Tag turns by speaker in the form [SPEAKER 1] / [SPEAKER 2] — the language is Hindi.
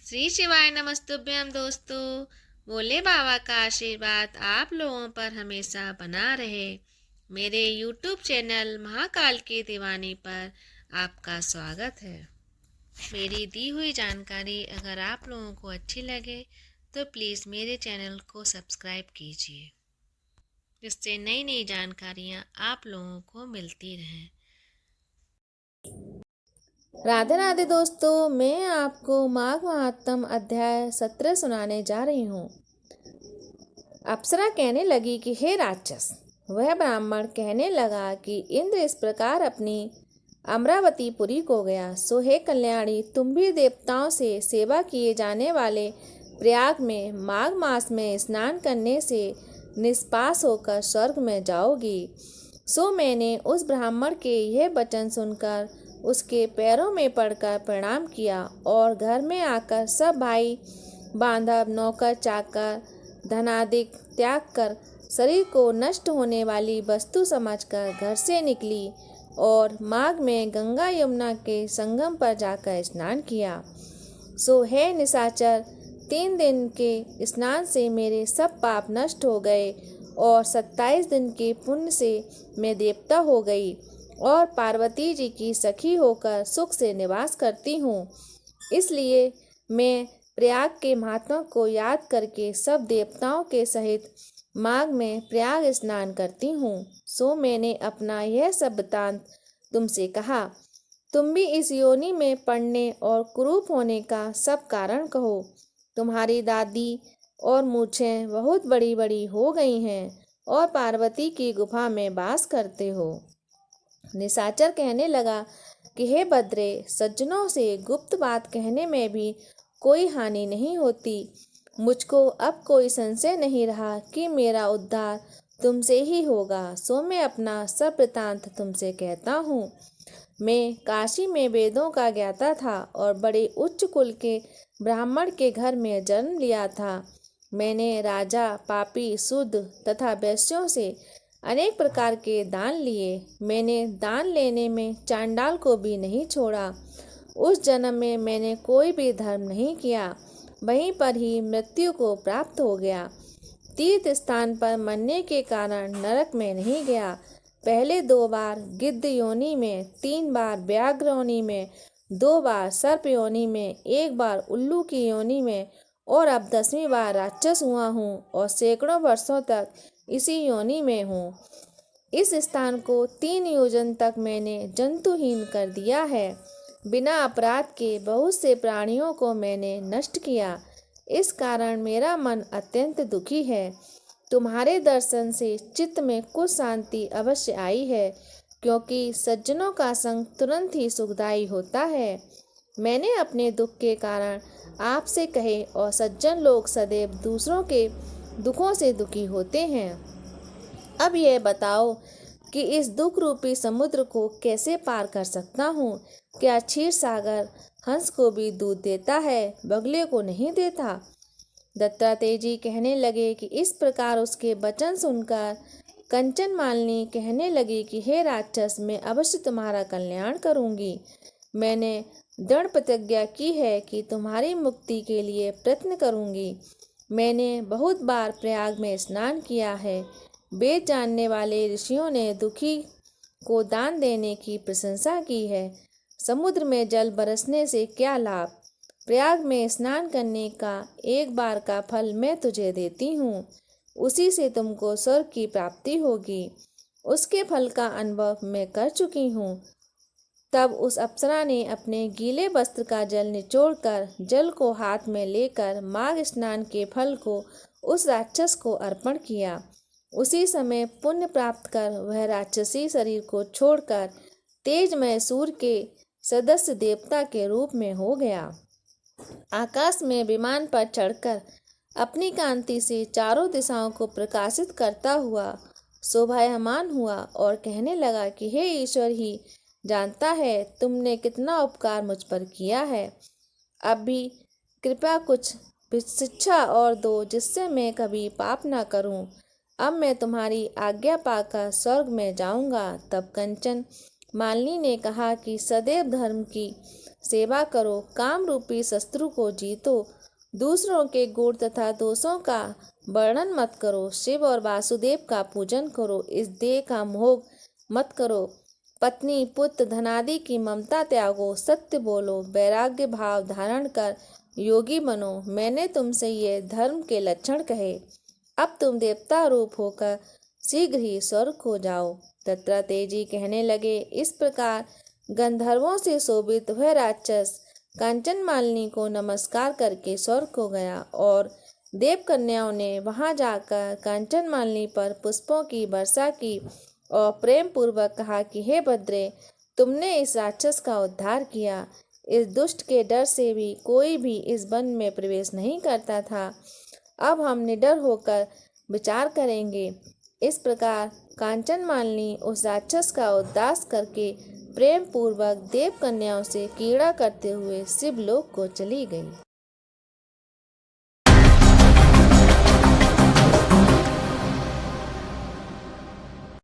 [SPEAKER 1] श्री शिवाय नमस्तुभ्यम दोस्तों। भोले बाबा का आशीर्वाद आप लोगों पर हमेशा बना रहे। मेरे YouTube चैनल महाकाल की दीवानी पर आपका स्वागत है। मेरी दी हुई जानकारी अगर आप लोगों को अच्छी लगे तो प्लीज़ मेरे चैनल को सब्सक्राइब कीजिए, जिससे नई नई जानकारियाँ आप लोगों को मिलती रहें।
[SPEAKER 2] राधे राधे दोस्तों, मैं आपको माघ महात्म अध्याय 17 सुनाने जा रही हूँ। अप्सरा कहने लगी कि हे राक्षस। वह ब्राह्मण कहने लगा कि इंद्र इस प्रकार अपनी अमरावतीपुरी को गया, सो हे कल्याणी, तुम भी देवताओं से सेवा किए जाने वाले प्रयाग में माघ मास में स्नान करने से निष्पास होकर स्वर्ग में जाओगी। सो मैंने उस ब्राह्मण के यह वचन सुनकर उसके पैरों में पड़कर प्रणाम किया और घर में आकर सब भाई बांधव नौकर चाकर धनादिक त्याग कर शरीर को नष्ट होने वाली वस्तु समझकर घर से निकली और माघ में गंगा यमुना के संगम पर जाकर स्नान किया। सो हे निशाचर, 3 दिन के स्नान से मेरे सब पाप नष्ट हो गए और 27 दिन के पुण्य से मैं देवता हो गई और पार्वती जी की सखी होकर सुख से निवास करती हूँ। इसलिए मैं प्रयाग के महात्मा को याद करके सब देवताओं के सहित माघ में प्रयाग स्नान करती हूँ। सो मैंने अपना यह सब वृत्तांत तुमसे कहा। तुम भी इस योनि में पड़ने और कुरूप होने का सब कारण कहो। तुम्हारी दादी और मूछें बहुत बड़ी बड़ी हो गई हैं और पार्वती की गुफा में वास करते हो। निशाचर कहने लगा कि हे बद्रे, सज्जनों से गुप्त बात कहने में भी कोई हानि नहीं होती। मुझको अब कोई संशय नहीं रहा कि मेरा उद्धार तुमसे ही होगा। सो मैं अपना सब वृत्तांत तुमसे कहता हूँ। मैं काशी में वेदों का ज्ञाता था और बड़े उच्च कुल के ब्राह्मण के घर में जन्म लिया था। मैंने राजा, पापी, शुद्ध तथा वैश्यों से अनेक प्रकार के दान लिए। मैंने दान लेने में चांडाल को भी नहीं छोड़ा। उस जन्म में मैंने कोई भी धर्म नहीं किया, वहीं पर ही मृत्यु को प्राप्त हो गया। तीर्थ स्थान पर मरने के कारण नरक में नहीं गया। पहले 2 बार गिद्ध योनि में, 3 बार व्याघ्र योनि में, 2 बार सर्प योनि में, 1 बार उल्लू की योनि में और अब 10वीं बार राक्षस हुआ हूँ और सैकड़ों वर्षों तक इसी योनि में हूँ। इस स्थान को 3 योजन तक मैंने जंतुहीन कर दिया है। बिना अपराध के बहुत से प्राणियों को मैंने नष्ट किया। इस कारण मेरा मन अत्यंत दुखी है। तुम्हारे दर्शन से चित्त में कुछ शांति अवश्य आई है, क्योंकि सज्जनों का संग तुरंत ही सुखदायी होता है। मैंने अपने दुख के कारण आपसे कहे और सज्जन लोग सदैव दूसरों के दुखों से दुखी होते हैं। अब यह बताओ कि इस दुख रूपी समुद्र को कैसे पार कर सकता हूँ। क्या क्षीर सागर हंस को भी दूध देता है, बगले को नहीं देता? दत्तात्रेय जी कहने लगे कि इस प्रकार उसके वचन सुनकर कंचन मालिनी कहने लगी कि हे राक्षस, मैं अवश्य तुम्हारा कल्याण करूंगी। मैंने दृढ़ प्रतिज्ञा की है कि तुम्हारी मुक्ति के लिए प्रयत्न करूंगी। मैंने बहुत बार प्रयाग में स्नान किया है। वेद जानने वाले ऋषियों ने दुखी को दान देने की प्रशंसा की है। समुद्र में जल बरसने से क्या लाभ? प्रयाग में स्नान करने का 1 बार का फल मैं तुझे देती हूँ। उसी से तुमको स्वर्ग की प्राप्ति होगी। उसके फल का अनुभव मैं कर चुकी हूँ। तब उस अप्सरा ने अपने गीले वस्त्र का जल निचोड़कर जल को हाथ में लेकर माघ स्नान के फल को उस राक्षस को अर्पण किया। उसी समय पुण्य प्राप्त कर वह राक्षसी शरीर को छोड़कर तेजमय सूर्य के सदस्य देवता के रूप में हो गया। आकाश में विमान पर चढ़कर अपनी कांति से चारों दिशाओं को प्रकाशित करता हुआ शोभायमान हुआ और कहने लगा कि हे ईश्वर ही जानता है तुमने कितना उपकार मुझ पर किया है। अब भी कृपया कुछ शिक्षा और दो, जिससे मैं कभी पाप न करूं। अब मैं तुम्हारी आज्ञा पाकर स्वर्ग में जाऊंगा। तब कंचन मालिनी ने कहा कि सदैव धर्म की सेवा करो, काम रूपी शत्रु को जीतो, दूसरों के गुण तथा दोषों का वर्णन मत करो, शिव और वासुदेव का पूजन करो, इस देह का मोह मत करो, पत्नी पुत्र धनादि की ममता त्यागो, सत्य बोलो, वैराग्य भाव धारण कर योगी बनो। मैंने तुमसे ये धर्म के लक्षण कहे, अब तुम देवता रूप होकर शीघ्र ही स्वर्ग को जाओ। दत्तात्रेय जी कहने लगे, इस प्रकार गंधर्वों से शोभित वह राक्षस कांचन मालिनी को नमस्कार करके स्वर्ग को गया और देव कन्याओं ने वहां जाकर कांचन मालिनी पर पुष्पों की वर्षा की और प्रेम पूर्वक कहा कि हे भद्रे, तुमने इस राक्षस का उद्धार किया। इस दुष्ट के डर से भी कोई भी इस वन में प्रवेश नहीं करता था। अब हम निडर होकर विचार करेंगे। इस प्रकार कांचन मालिनी उस राक्षस का उद्धार करके प्रेम पूर्वक देव कन्याओं से क्रीड़ा करते हुए शिवलोक को चली गई।